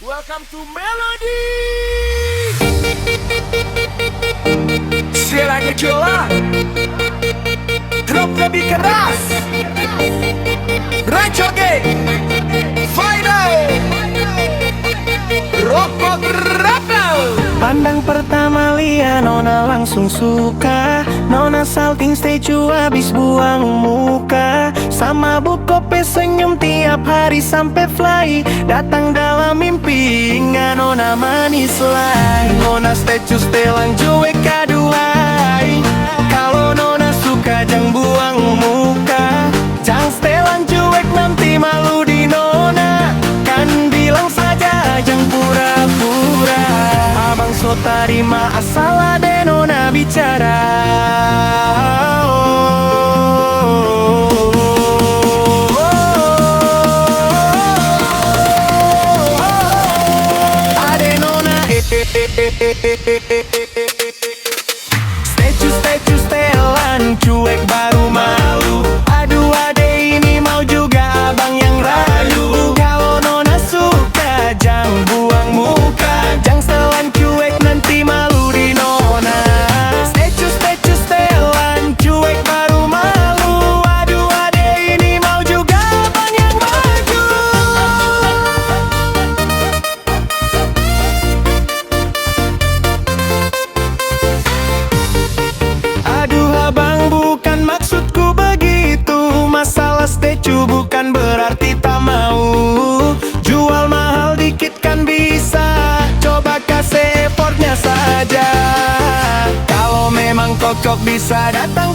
Welcome to Melody. Silanya Jola, drop lebih keras. Rancoge, final. Rokok Rapel. Pandang pertama lihat Nona langsung suka. Nona salting stage habis buang muka. Sama Bu Kope senyum tiap hari sampai fly. Datang dalam mimpi nggak Nona manis lah. Nona statue setelan cuek kaduai. Kalau Nona suka jangan buang muka. Jangan setelan cuek nanti malu di Nona. Kan bilang saja jangan pura-pura. Abang so tarima asal ada Nona bicara. Ade Nona statue setelan cuek baru malu. Aduh ade ini mau juga abang yang rayu. Kalau Nona suka jangan buang muka. Jangan setelan cuek nanti malu di Nona. Statue setelan cuek baru malu. Aduh ade ini mau juga abang yang maju. Aduh abang bukan maksudku begitu. Masalah statue bukan berarti tak mau. Jual mahal dikit kan bisa. Coba kasih effortnya saja. Kalau memang cocok bisa datang